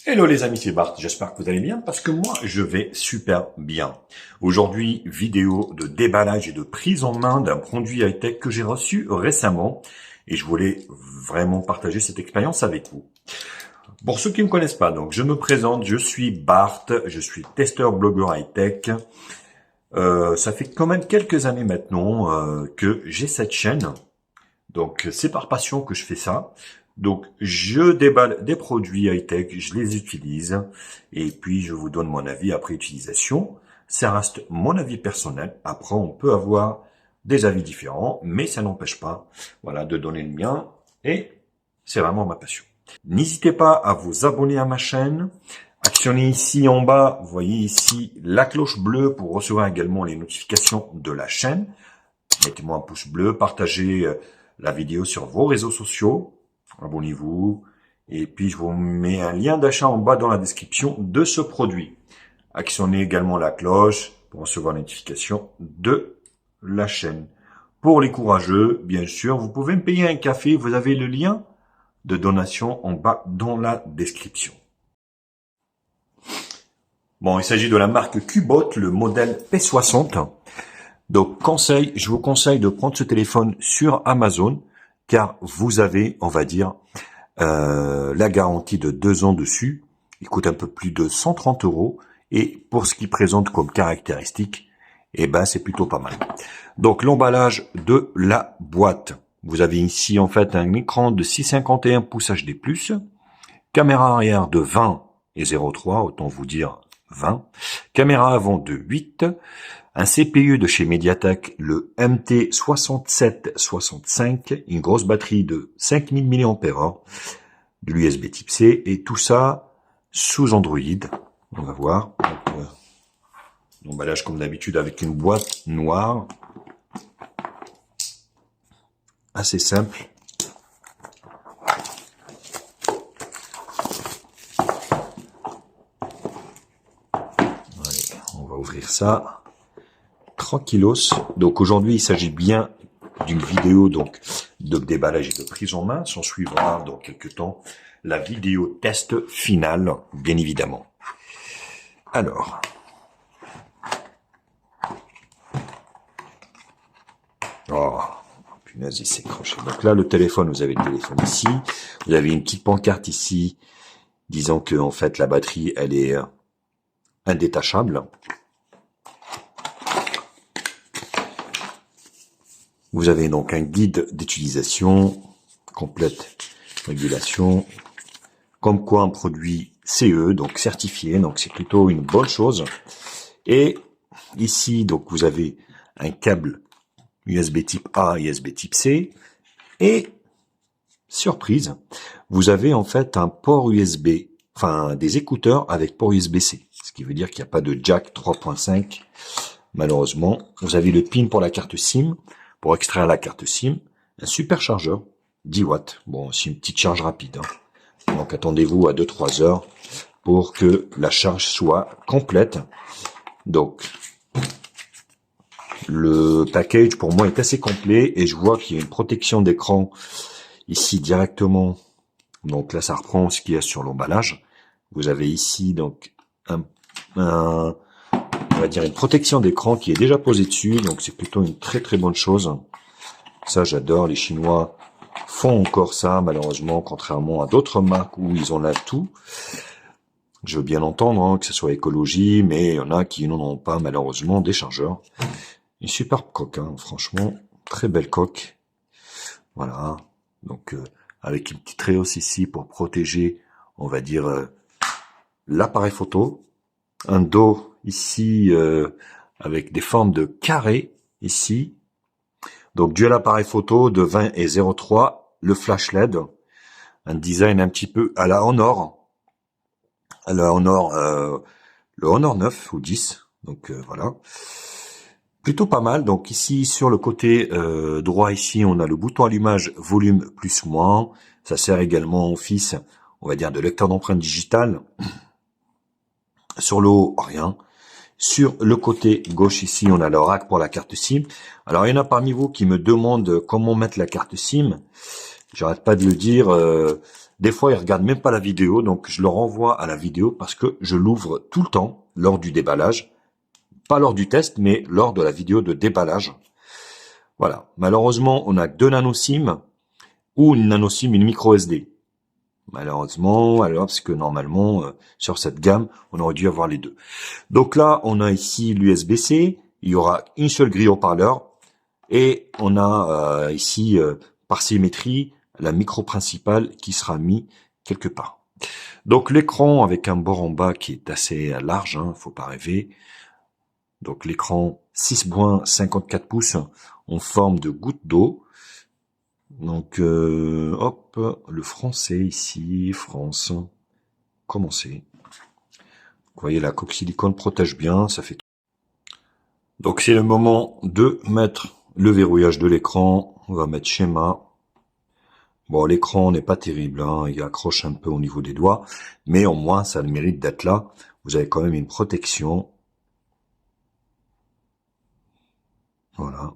Hello les amis, c'est Bart, j'espère que vous allez bien parce que moi je vais super bien. Aujourd'hui, vidéo de déballage et de prise en main d'un produit high-tech que j'ai reçu récemment et je voulais vraiment partager cette expérience avec vous. Pour ceux qui ne me connaissent pas, donc je me présente, je suis Bart, je suis testeur blogueur high-tech. Ça fait quand même quelques années maintenant que j'ai cette chaîne. Donc, c'est par passion que je fais ça. Donc, je déballe des produits high-tech, je les utilise, et puis je vous donne mon avis après utilisation. Ça reste mon avis personnel. Après, on peut avoir des avis différents, mais ça n'empêche pas, voilà, de donner le mien, et c'est vraiment ma passion. N'hésitez pas à vous abonner à ma chaîne. Actionnez ici en bas, vous voyez ici la cloche bleue pour recevoir également les notifications de la chaîne. Mettez-moi un pouce bleu, partagez la vidéo sur vos réseaux sociaux, abonnez-vous, et puis je vous mets un lien d'achat en bas dans la description de ce produit. Actionnez également la cloche pour recevoir la notification de la chaîne. Pour les courageux, bien sûr, vous pouvez me payer un café, vous avez le lien de donation en bas dans la description. Bon, il s'agit de la marque Cubot, le modèle P60. Donc, je vous conseille de prendre ce téléphone sur Amazon, car vous avez, on va dire, la garantie de 2 ans dessus. Il coûte un peu plus de 130 €. Et pour ce qu'il présente comme caractéristiques, eh ben, c'est plutôt pas mal. Donc, l'emballage de la boîte. Vous avez ici, en fait, un écran de 6,51 pouces HD+, caméra arrière de 20 et 0,3, autant vous dire 20, caméra avant de 8, un CPU de chez MediaTek, le MT6765, une grosse batterie de 5000 mAh, de l'USB type C, et tout ça sous Android. On va voir. L'emballage comme d'habitude avec une boîte noire. Assez simple. Allez, on va ouvrir ça. Tranquillos. Donc aujourd'hui, il s'agit bien d'une vidéo donc de déballage et de prise en main. S'en suivra dans quelques temps la vidéo test finale, bien évidemment. Alors, oh, punaise, il s'est accroché. Donc là, le téléphone, vous avez le téléphone ici. Vous avez une petite pancarte ici, disant que en fait la batterie, elle est indétachable. Vous avez donc un guide d'utilisation, complète régulation, comme quoi un produit CE, donc certifié, donc c'est plutôt une bonne chose. Et ici, donc vous avez un câble USB type A, USB type C, et surprise, vous avez en fait un port USB, enfin des écouteurs avec port USB-C, ce qui veut dire qu'il n'y a pas de jack 3.5, malheureusement. Vous avez le pin pour la carte SIM, pour extraire la carte SIM, un superchargeur, 10 watts. Bon, c'est une petite charge rapide, hein. Donc attendez-vous à 2-3 heures pour que la charge soit complète. Donc, le package pour moi est assez complet et je vois qu'il y a une protection d'écran ici directement. Donc là, ça reprend ce qu'il y a sur l'emballage. Vous avez ici donc on va dire une protection d'écran qui est déjà posée dessus, donc c'est plutôt une très très bonne chose. Ça, j'adore. Les Chinois font encore ça, malheureusement, contrairement à d'autres marques où ils enlèvent tout. Je veux bien entendre hein, que ce soit écologie, mais il y en a qui n'en ont pas, malheureusement, des chargeurs. Une superbe coque, hein, franchement, très belle coque. Voilà, donc avec une petite rehausse ici pour protéger, on va dire, l'appareil photo. Un dos ici avec des formes de carré ici. Donc dual appareil photo de 20 et 0,3, le flash LED, un design un petit peu à la Honor. À la Honor, le Honor 9 ou 10, donc voilà. Plutôt pas mal. Donc ici sur le côté droit ici, on a le bouton allumage volume plus ou moins. Ça sert également au office, on va dire, de lecteur d'empreintes digitales. Sur le haut, rien. Sur le côté gauche ici, on a le rack pour la carte SIM. Alors il y en a parmi vous qui me demandent comment mettre la carte SIM. J'arrête pas de le dire. Des fois, ils regardent même pas la vidéo, donc je leur envoie à la vidéo parce que je l'ouvre tout le temps lors du déballage. Pas lors du test, mais lors de la vidéo de déballage. Voilà. Malheureusement, on a que 2 nano SIM ou une nano SIM, une micro SD. Malheureusement, alors parce que normalement, sur cette gamme, on aurait dû avoir les deux. Donc là, on a ici l'USB-C. Il y aura une seule grille haut-parleur. Et on a ici, par symétrie, la micro principale qui sera mis quelque part. Donc l'écran avec un bord en bas qui est assez large, hein, faut pas rêver. Donc l'écran 6,54 pouces en forme de goutte d'eau. Donc hop, le français ici, France, commencer. Vous voyez la coque silicone protège bien, ça fait. Donc c'est le moment de mettre le verrouillage de l'écran. On va mettre schéma. Bon, l'écran n'est pas terrible, hein, il accroche un peu au niveau des doigts, mais au moins ça a le mérite d'être là. Vous avez quand même une protection. Voilà.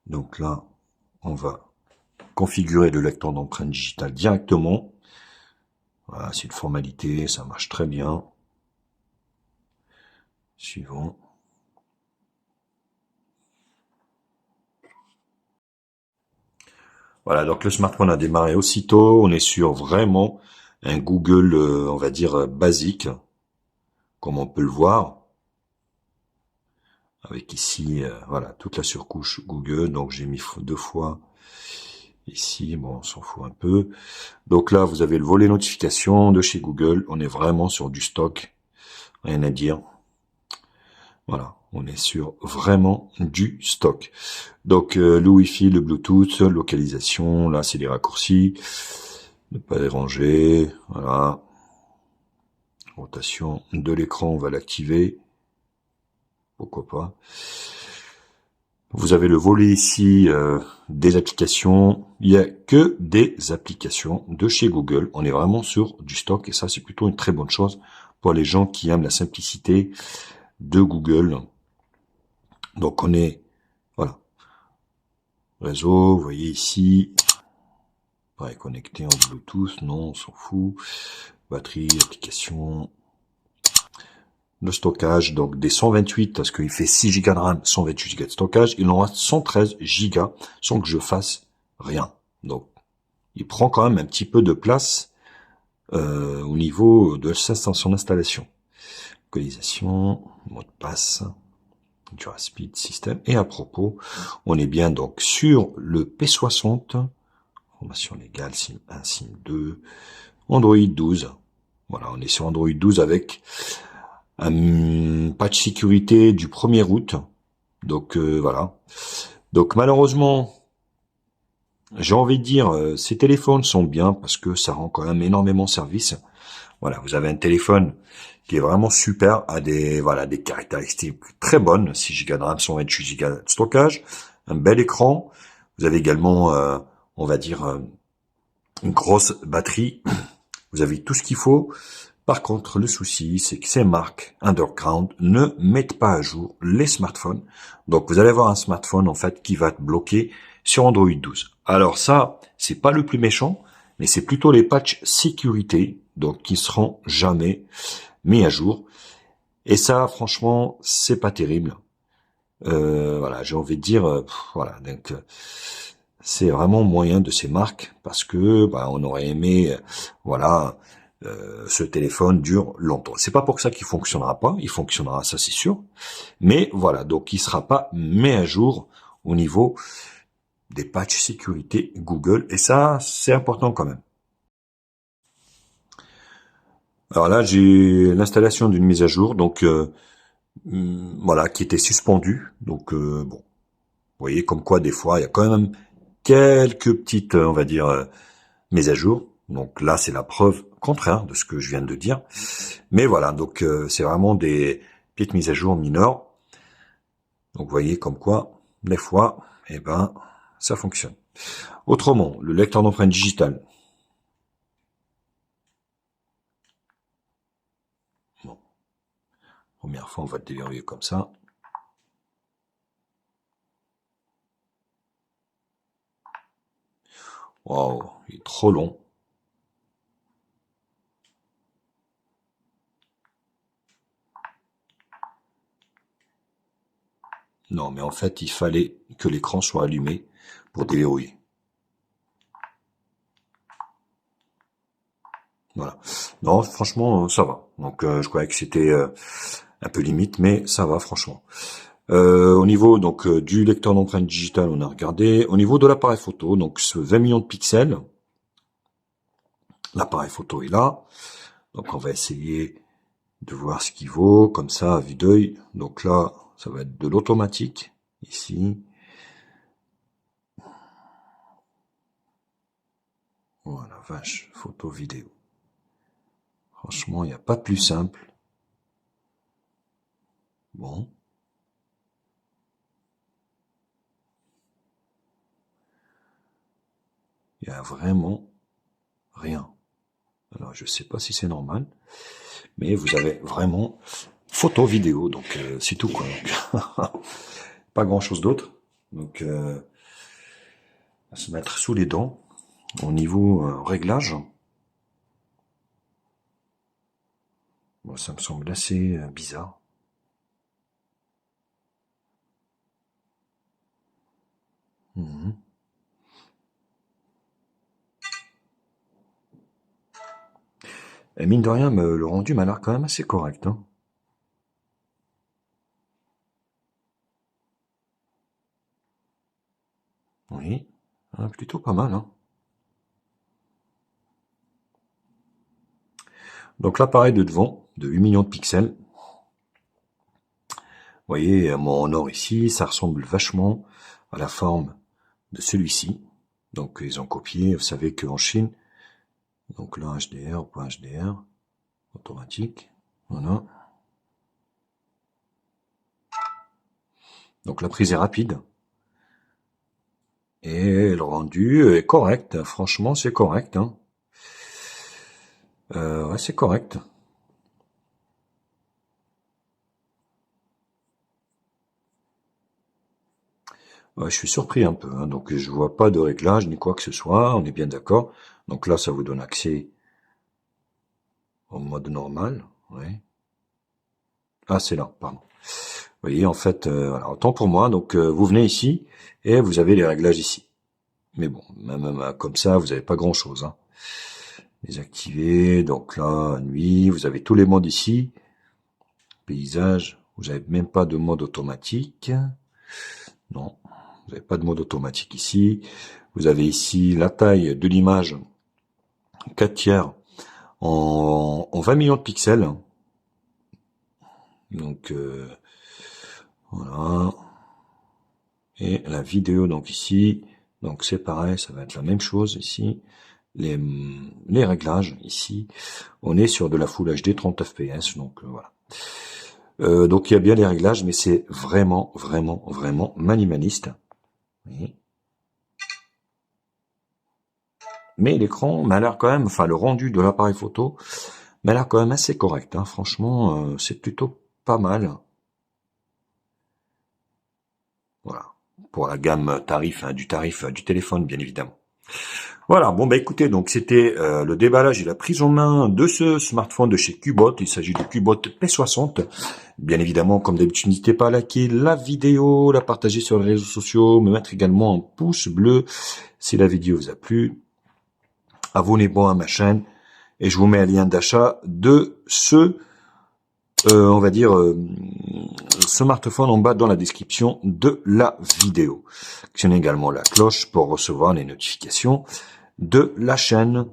Donc là, on va configurer le lecteur d'empreinte digitale directement. Voilà, c'est une formalité, ça marche très bien. Suivant. Voilà, donc le smartphone a démarré aussitôt. On est sur vraiment un Google, on va dire, basique, comme on peut le voir. Avec ici, voilà, toute la surcouche Google. Donc j'ai mis 2 fois ici. Bon, on s'en fout un peu. Donc là, vous avez le volet notification de chez Google. On est vraiment sur du stock. Rien à dire. Voilà, on est sur vraiment du stock. Donc le Wi-Fi, le Bluetooth, localisation, là c'est des raccourcis. Ne pas déranger, voilà. Rotation de l'écran, on va l'activer. Pourquoi pas. Vous avez le volet ici des applications. Il n'y a que des applications de chez Google. On est vraiment sur du stock et ça c'est plutôt une très bonne chose pour les gens qui aiment la simplicité de Google. Donc on est, voilà, réseau, vous voyez ici, pareil, connecté en Bluetooth, non, on s'en fout. Batterie, application, le stockage, donc des 128, parce qu'il fait 6 Go de RAM, 128 Go de stockage, il en reste 113 Go sans que je fasse rien. Donc, il prend quand même un petit peu de place au niveau de son installation. Localisation, mot de passe, Duraspeed système. Et à propos, on est bien donc sur le P60, information légale, SIM 1, SIM 2, Android 12. Voilà, on est sur Android 12 avec un patch sécurité du 1er août. Donc voilà. Donc malheureusement, j'ai envie de dire, ces téléphones sont bien parce que ça rend quand même énormément service. Voilà, vous avez un téléphone qui est vraiment super, a des des caractéristiques très bonnes, 6 Go de RAM, 128 Go de stockage, un bel écran. Vous avez également, on va dire, une grosse batterie. Vous avez tout ce qu'il faut. Par contre, le souci, c'est que ces marques underground ne mettent pas à jour les smartphones. Donc, vous allez avoir un smartphone, en fait, qui va être bloqué sur Android 12. Alors ça, c'est pas le plus méchant, mais c'est plutôt les patchs sécurité, donc qui seront jamais mis à jour. Et ça, franchement, c'est pas terrible. Voilà, j'ai envie de dire, voilà, donc c'est vraiment moyen de ces marques parce que on aurait aimé, voilà, ce téléphone dure longtemps. C'est pas pour ça qu'il fonctionnera pas, il fonctionnera, ça c'est sûr. Mais voilà, donc il sera pas mis à jour au niveau des patchs sécurité Google et ça c'est important quand même. Alors là j'ai l'installation d'une mise à jour donc voilà qui était suspendue donc bon vous voyez comme quoi des fois il y a quand même quelques petites on va dire mises à jour. Donc là c'est la preuve contraire de ce que je viens de dire. Mais voilà, donc c'est vraiment des petites mises à jour mineures. Donc vous voyez comme quoi, des fois, ça fonctionne. Autrement, le lecteur d'empreinte digitale. Bon, première fois, on va le déverrouiller comme ça. Waouh, il est trop long. Non, mais en fait, il fallait que l'écran soit allumé pour déverrouiller. Voilà. Non, franchement, ça va. Donc, je croyais que c'était un peu limite, mais ça va, franchement. Au niveau donc du lecteur d'empreinte digitale, on a regardé. Au niveau de l'appareil photo, donc ce 20 millions de pixels, l'appareil photo est là. Donc, on va essayer de voir ce qu'il vaut, comme ça, à vue d'œil. Donc là, ça va être de l'automatique, ici. Voilà, vache, photo, vidéo. Franchement, il n'y a pas de plus simple. Bon. Il n'y a vraiment rien. Alors, je sais pas si c'est normal, mais vous avez vraiment photo, vidéo, donc c'est tout, quoi. Donc, pas grand-chose d'autre. Donc, on va se mettre sous les dents. Au niveau réglage, bon, ça me semble assez bizarre. Et mine de rien, le rendu m'a l'air quand même assez correct. Hein. Oui, plutôt pas mal. Hein. Donc l'appareil de devant, de 8 millions de pixels. Vous voyez, mon or ici, ça ressemble vachement à la forme de celui-ci. Donc ils ont copié, vous savez qu'en Chine, donc là HDR, point HDR, automatique, voilà. Donc la prise est rapide. Et le rendu est correct, franchement c'est correct. Hein. Ouais, c'est correct. Ouais, je suis surpris un peu, hein. Donc je vois pas de réglage ni quoi que ce soit, on est bien d'accord. Donc là, ça vous donne accès au mode normal. Ouais. Ah, c'est là, pardon. Vous voyez, en fait, voilà, autant pour moi. Donc vous venez ici et vous avez les réglages ici. Mais bon, même comme ça, vous n'avez pas grand-chose. Hein. Désactiver, donc là, nuit, vous avez tous les modes ici. Paysage, vous n'avez même pas de mode automatique. Non, vous n'avez pas de mode automatique ici. Vous avez ici la taille de l'image 4 tiers en 20 millions de pixels. Donc voilà. Et la vidéo donc ici. Donc c'est pareil, ça va être la même chose ici. Les réglages ici. On est sur de la Full HD 30 fps. Donc voilà. Donc il y a bien les réglages, mais c'est vraiment, vraiment, vraiment minimaliste. Oui. Mais l'écran m'a l'air quand même, enfin le rendu de l'appareil photo m'a l'air quand même assez correct. Hein. Franchement, c'est plutôt pas mal. Voilà. Pour la gamme tarif, hein, du tarif du téléphone, bien évidemment. Voilà, bon bah écoutez, donc c'était le déballage et la prise en main de ce smartphone de chez Cubot. Il s'agit du Cubot P60. Bien évidemment, comme d'habitude, n'hésitez pas à liker la vidéo, la partager sur les réseaux sociaux, me mettre également un pouce bleu si la vidéo vous a plu. Abonnez-vous à ma chaîne et je vous mets un lien d'achat de ce, on va dire, smartphone en bas dans la description de la vidéo. Actionnez également la cloche pour recevoir les notifications de la chaîne. Vous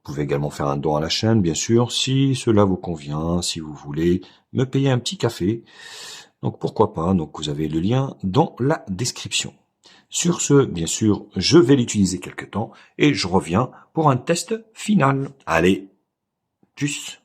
pouvez également faire un don à la chaîne, bien sûr, si cela vous convient, si vous voulez me payer un petit café. Donc pourquoi pas, donc vous avez le lien dans la description. Sur ce, bien sûr, je vais l'utiliser quelque temps et je reviens pour un test final. Allez, tchuss!